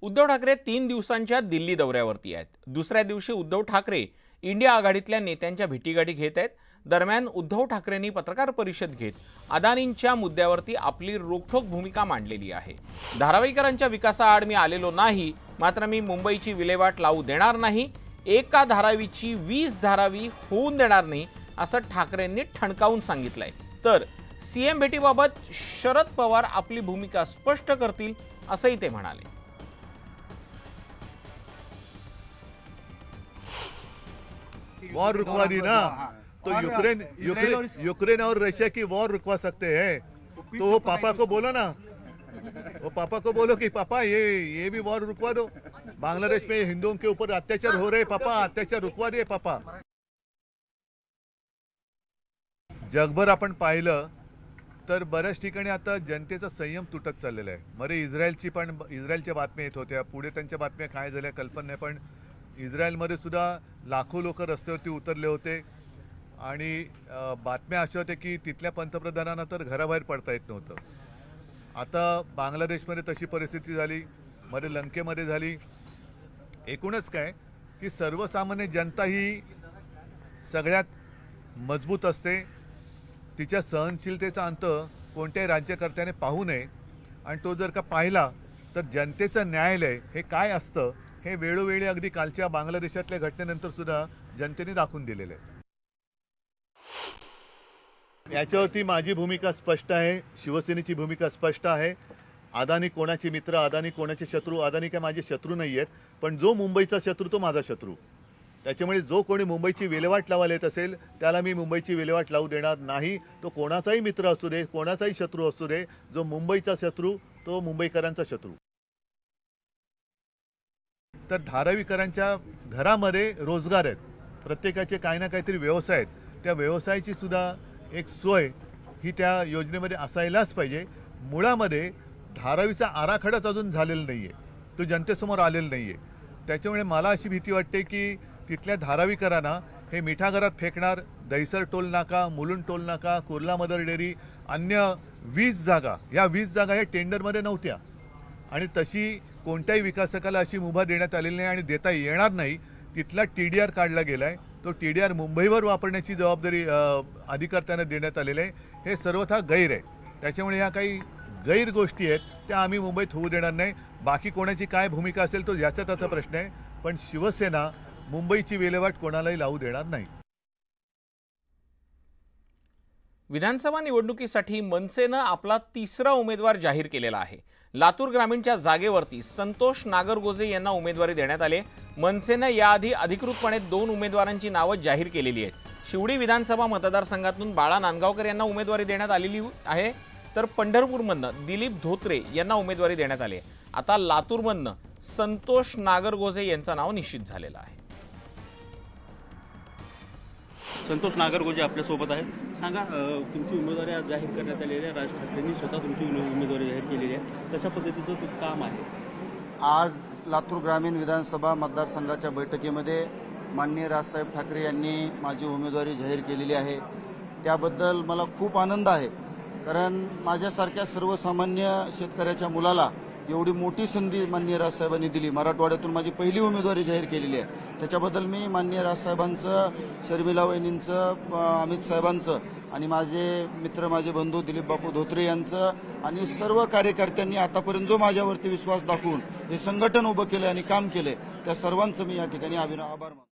उद्धव ठाकरे 3 दिवसांच्या दिल्ली दौऱ्यावरती आहेत। दुसऱ्या दिवशी उद्धव ठाकरे इंडिया आघाडीतल्या नेत्यांच्या भेटीगाठी घेत आहेत। दरम्यान उद्धव ठाकरेंनी पत्रकार परिषद घेत अदानींच्या मुद्द्यावरती आपली रोखठोक भूमिका मांडलेली आहे। धारावीकरांच्या विकासाआड मी आलेलो नाही, मात्र मी मुंबईची विल्हेवाट लावू देणार नाही, एका धारावीची 20 धारावी होऊन देणार नाही, असं ठाकरेंनी ठणकावून सांगितलंय। तर सीएम भेटीबाबत शरद पवार आपली भूमिका स्पष्ट करतील असंही ते म्हणाले। वॉर रुकवा दी ना तो यूक्रेन और रशिया की वॉर रुकवा सकते हैं, तो वो पापा को बोलो ना, वो पापा को बोलो कि पापा ये भी वॉर रुकवा दो। बांग्लादेश में हिंदुओं के ऊपर अत्याचार हो रहे, पापा अत्याचार रुकवा दे पापा। जगभर आपण पाहिलं तर बऱ्याच ठिकाणी आता जनतेचा संयम तुटत चाललेला आहे। मरे इस्रायलच्या बातम्या येत होत्या, पुढे त्यांच्या बातम्या काय झाल्या कल्पना नाही, पण इस्रायलमध्ये सुद्धा लाखो लोक रस्त्यावरती उतरले होते आणि बातम्या अशा होत्या की तिथल्या पंतप्रधानांना तर घराबाहेर पडता येत नव्हतं। आता बांगलादेशमध्ये तशी परिस्थिती झाली, मध्ये लंकेमध्ये झाली। एकूणच काय की सर्वसामान्य जनता ही सगळ्यात मजबूत असते, तिच्या सहनशीलतेचा अंत कोणत्याही राज्यकर्त्याने पाहू नये, आणि तो जर का पाहिला तर जनतेचं न्यायालय हे काय असतं हे वेळोवेळी अगदी कालच्या बांगलादेशातल्या घटनेनंतर सुद्धा जनतेने दाखवून दिलेलं आहे। याच्यावरती माझी भूमिका स्पष्ट आहे, शिवसेनेची भूमिका स्पष्ट आहे। अदानी कोणाचे मित्र, अदानी कोणाचे शत्रू, अदानी काय माझे शत्रू नाही आहेत, पण जो मुंबईचा शत्रू तो माझा शत्रू। त्याच्यामुळे जो कोणी मुंबईची विल्हेवाट लावायला येत असेल त्याला मी मुंबईची विल्हेवाट लावू देणार नाही। तो कोणाचाही मित्र असू दे, कोणाचाही शत्रू असू दे, जो मुंबईचा शत्रू तो मुंबईकरांचा शत्रू। तर धारावीकरांच्या घरामध्ये रोजगार आहेत, प्रत्येकाचे काही ना काहीतरी व्यवसाय आहेत, त्या व्यवसायाची सुद्धा एक सोय ही त्या योजनेमध्ये असायलाच पाहिजे। मुळामध्ये धारावीचा आराखडाच अजून झालेला नाही आहे, तो जनतेसमोर आलेला नाही आहे। त्याच्यामुळे मला अशी भीती वाटते की तिथल्या धारावीकरांना हे मिठागरात फेकणार, दहिसर टोल नाका, मुलुंड टोल नाका, कुर्ला मदर डेअरी, अन्य 20 जागा, या 20 जागा या टेंडरमध्ये नव्हत्या आणि तशी कोणत्याही विकासकाला अशी मुभा देण्यात आलेली नाही आणि देता येणार नाही। तिथला TDR काढला गेलाय, तो TDR मुंबईवर वापरण्याची जबाबदारी अधिकाऱ्यांना देण्यात आलेली आहे। हे सर्वथा गैर आहे, त्याच्यामुळे ह्या काही गैर गोष्टी आहेत त्या आम्ही मुंबईत होऊ देणार नाही। बाकी कोणाची काय भूमिका असेल तो याचा त्याचा प्रश्न आहे, पण शिवसेना मुंबईची विल्हेवाट कोणालाही लावू देणार नाही। विधानसभा निवडणुकीसाठी मनसेनं आपला 3रा उमेदवार जाहीर केलेला आहे। लातूर ग्रामीणच्या जागेवरती संतोष नागरगोजे यांना उमेदवारी देण्यात आली। मनसेनं याआधी अधिकृतपणे 2 उमेदवारांची नावं जाहीर केलेली आहेत। शिवडी विधानसभा मतदारसंघातून बाळा नांदगावकर यांना उमेदवारी देण्यात आलेली आहे, तर पंढरपूरमधनं दिलीप धोत्रे यांना उमेदवारी देण्यात आली आहे। आता लातूरमधनं संतोष नागरगोजे यांचं नाव निश्चित झालेलं आहे। संतोष नागरगोजे आपल्या सोबत आहेत, सांगा तुमची उमेदवारी आज जाहीर करण्यात आलेली आहे। राज ठाकरेंनी स्वतः तुमची उमेदवारी जाहीर केलेली आहे, कशा पद्धतीचं ते काम आहे? आज लातूर ग्रामीण विधानसभा मतदारसंघाच्या बैठकीमध्ये माननीय राजसाहेब ठाकरे यांनी माझी उमेदवारी जाहीर केलेली आहे। त्याबद्दल मला खूप आनंद आहे, कारण माझ्यासारख्या सर्वसामान्य शेतकऱ्याच्या मुलाला एवढी मोठी संधी माननीय राजसाहेबांनी दिली। मराठवाड्यातून माझी पहिली उमेदवारी जाहीर केलेली आहे, त्याच्याबद्दल मी माननीय राजसाहेबांचं, शर्मिला वहिनींचं, अमित साहेबांचं आणि माझे मित्र, माझे बंधू दिलीप बापू धोत्रे यांचं आणि सर्व कार्यकर्त्यांनी आतापर्यंत जो माझ्यावरती विश्वास दाखवून हे संघटन उभं केलं आणि काम केले त्या सर्वांचं मी या ठिकाणी आभार मानतो।